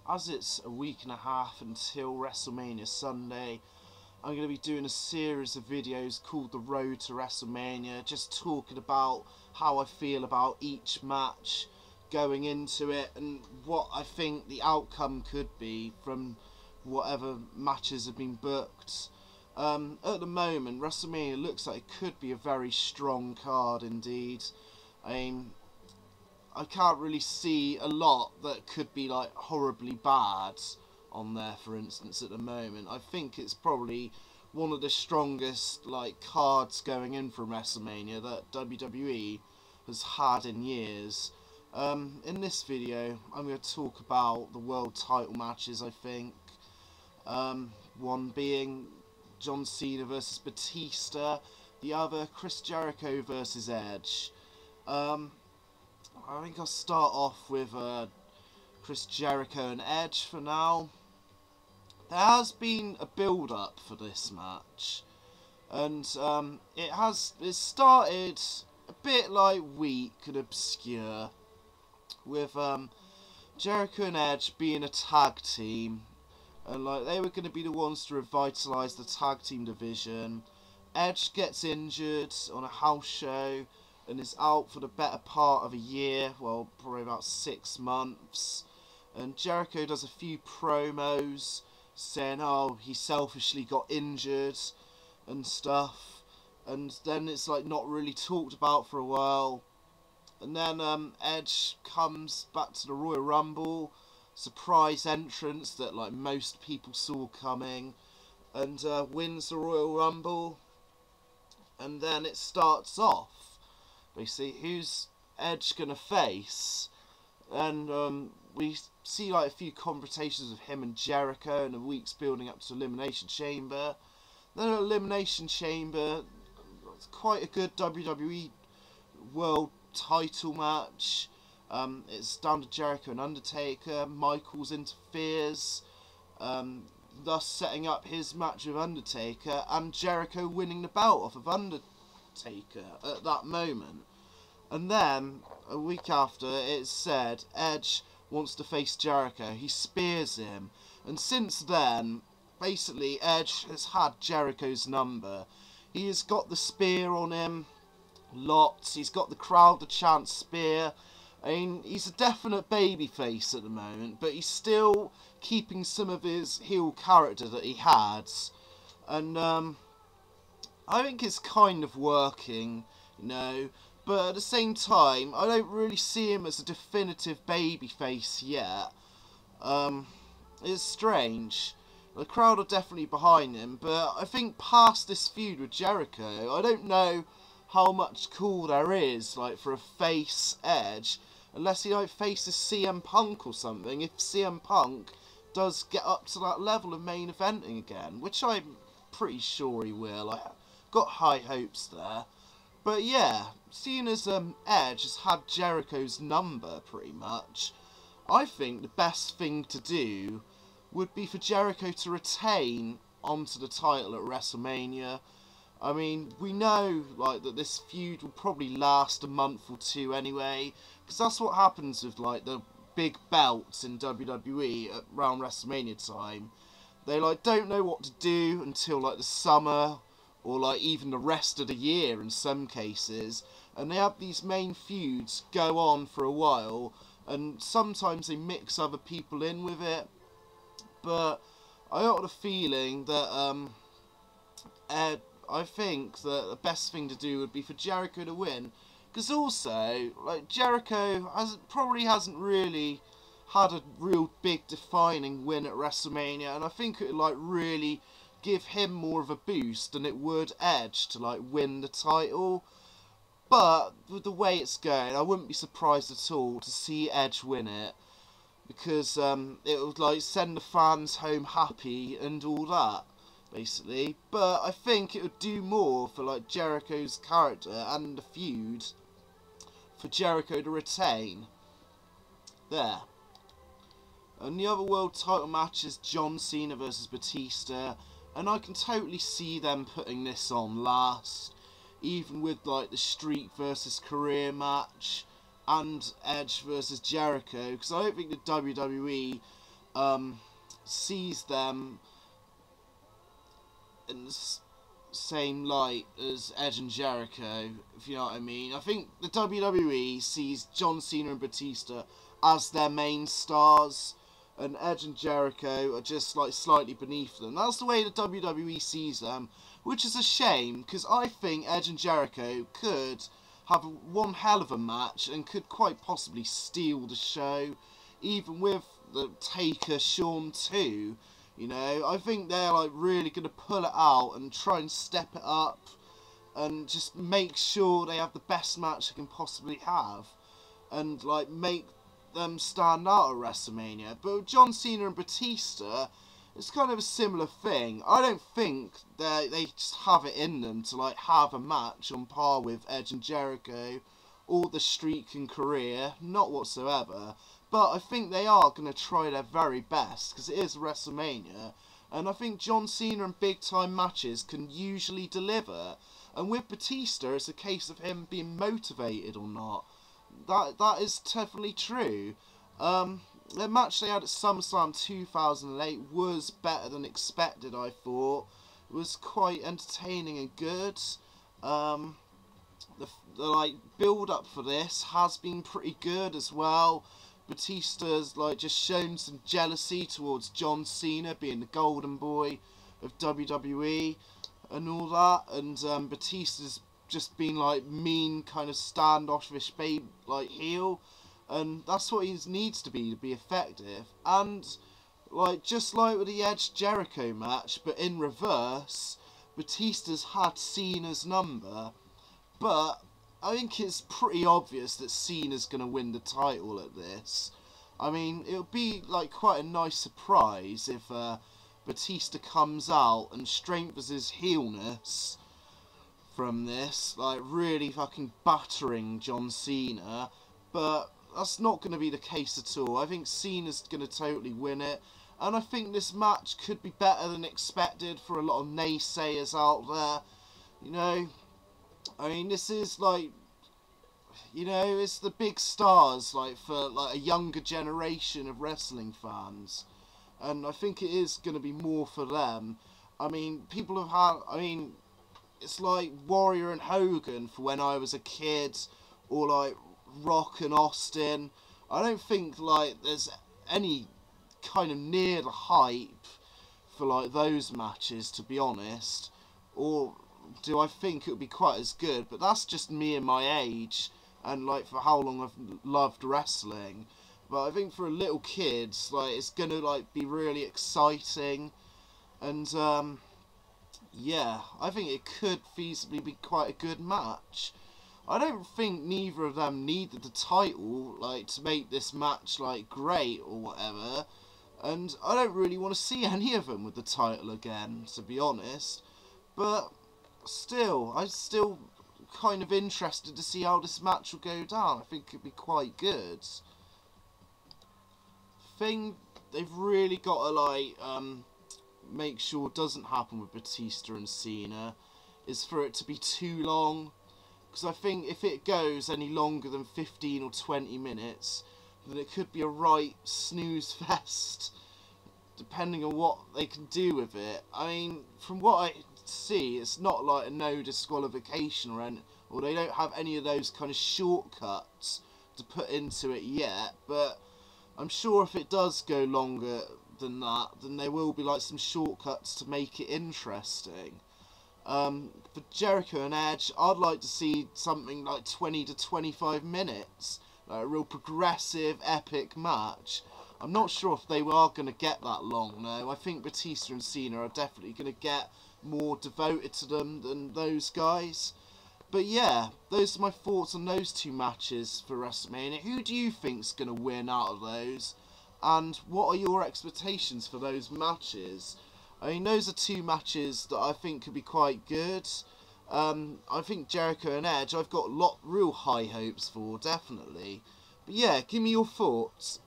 as it's a week and a half until WrestleMania Sunday, I'm going to be doing a series of videos called The Road to WrestleMania, just talking about how I feel about each match going into it and what I think the outcome could be from whatever matches have been booked. At the moment, WrestleMania looks like it could be a very strong card indeed. I mean, I can't really see a lot that could be like horribly bad on there, for instance, at the moment. I think it's probably one of the strongest like cards going in from WrestleMania that WWE has had in years. In this video, I'm going to talk about the world title matches, I think. One being John Cena versus Batista, the other Chris Jericho versus Edge. I think I'll start off with Chris Jericho and Edge for now. There has been a build-up for this match, and it started a bit like weak and obscure, with Jericho and Edge being a tag team, and like they were going to be the ones to revitalise the tag team division. Edge gets injured on a house show and is out for the better part of a year, well, probably about 6 months. And Jericho does a few promos saying, oh, he selfishly got injured and stuff. And then it's like not really talked about for a while. And then Edge comes back to the Royal Rumble, surprise entrance that like most people saw coming, and wins the Royal Rumble. And then it starts off. Basically, who's Edge gonna face? And we see like a few confrontations of him and Jericho in the weeks building up to Elimination Chamber. Then at Elimination Chamber, it's quite a good WWE World title match. It's down to Jericho and Undertaker. Michaels interferes, thus setting up his match with Undertaker, and Jericho winning the belt off of Undertaker at that moment. And then a week after, it's said Edge wants to face Jericho. He spears him, and since then basically Edge has had Jericho's number. He has got the spear on him lots. He's got the crowd to chant spear. I mean, he's a definite babyface at the moment, but he's still keeping some of his heel character that he had. And I think it's kind of working, you know, but at the same time, I don't really see him as a definitive babyface yet. It's strange. The crowd are definitely behind him, but I think past this feud with Jericho, I don't know how much call there is, like, for a face Edge, unless he like faces CM Punk or something. If CM Punk does get up to that level of main eventing again, which I'm pretty sure he will. I got high hopes there. But yeah, seeing as Edge has had Jericho's number pretty much, I think the best thing to do would be for Jericho to retain onto the title at WrestleMania. I mean, we know like that this feud will probably last a month or two anyway, because that's what happens with like the big belts in WWE around WrestleMania time. They like don't know what to do until like the summer, or like even the rest of the year in some cases, and they have these main feuds go on for a while, and sometimes they mix other people in with it. But I got the feeling that I think that the best thing to do would be for Jericho to win, because also like Jericho probably hasn't really had a real big defining win at WrestleMania, and I think it would like really give him more of a boost than it would Edge to like win the title. But with the way it's going, I wouldn't be surprised at all to see Edge win it, because it would like send the fans home happy and all that, basically. But I think it would do more for like Jericho's character and the feud for Jericho to retain. There. And the other world title match is John Cena versus Batista, and I can totally see them putting this on last, even with like the streak versus career match and Edge versus Jericho, because I don't think the WWE sees them in the same light as Edge and Jericho, if you know what I mean. I think the WWE sees John Cena and Batista as their main stars, and Edge and Jericho are just like slightly beneath them. That's the way the WWE sees them, which is a shame, because I think Edge and Jericho could have one hell of a match and could quite possibly steal the show, even with the Taker Shawn 2. You know, I think they're like really going to pull it out and try and step it up and just make sure they have the best match they can possibly have, and like make them stand out at WrestleMania. But with John Cena and Batista, it's kind of a similar thing. I don't think they just have it in them to like have a match on par with Edge and Jericho or the Streak and career, not whatsoever. But I think they are going to try their very best, because it is WrestleMania, and I think John Cena in big time matches can usually deliver. And with Batista, it's a case of him being motivated or not. That is definitely true. The match they had at SummerSlam 2008 was better than expected, I thought. It was quite entertaining and good. The like build up for this has been pretty good as well. Batista's like just shown some jealousy towards John Cena being the golden boy of WWE and all that, and Batista's just been like mean, kind of standoffish babe like heel, and that's what he needs to be effective. And like just like with the Edge Jericho match, but in reverse, Batista's had Cena's number, but I think it's pretty obvious that Cena's going to win the title at this. I mean, it would be like quite a nice surprise if Batista comes out and strengthens his heelness from this, like really fucking battering John Cena, but that's not going to be the case at all. I think Cena's going to totally win it, and I think this match could be better than expected for a lot of naysayers out there. You know, I mean, this is like, you know, it's the big stars like for like a younger generation of wrestling fans, and I think it is going to be more for them. I mean, people have had, I mean, it's like Warrior and Hogan for when I was a kid, or like Rock and Austin. I don't think like there's any kind of near the hype for like those matches, to be honest. Or do I think it would be quite as good? But that's just me and my age, and like for how long I've loved wrestling. But I think for a little kid, like it's gonna like be really exciting, and yeah, I think it could feasibly be quite a good match. I don't think neither of them needed the title like to make this match like great or whatever, and I don't really want to see any of them with the title again, to be honest. But still, I'm still kind of interested to see how this match will go down. I think it'd be quite good. Thing they've really got to like make sure doesn't happen with Batista and Cena is for it to be too long, because I think if it goes any longer than 15 or 20 minutes, then it could be a right snooze fest, depending on what they can do with it. I mean, from what I see, it's not like a no disqualification or they don't have any of those kind of shortcuts to put into it yet, but I'm sure if it does go longer than that, then there will be like some shortcuts to make it interesting. For Jericho and Edge, I'd like to see something like 20 to 25 minutes, like a real progressive, epic match. I'm not sure if they are going to get that long though. I think Batista and Cena are definitely going to get more devoted to them than those guys. But yeah, those are my thoughts on those two matches for WrestleMania. Who do you think's going to win out of those? And what are your expectations for those matches? I mean, those are two matches that I think could be quite good. I think Jericho and Edge, I've got real high hopes for, definitely. But yeah, give me your thoughts.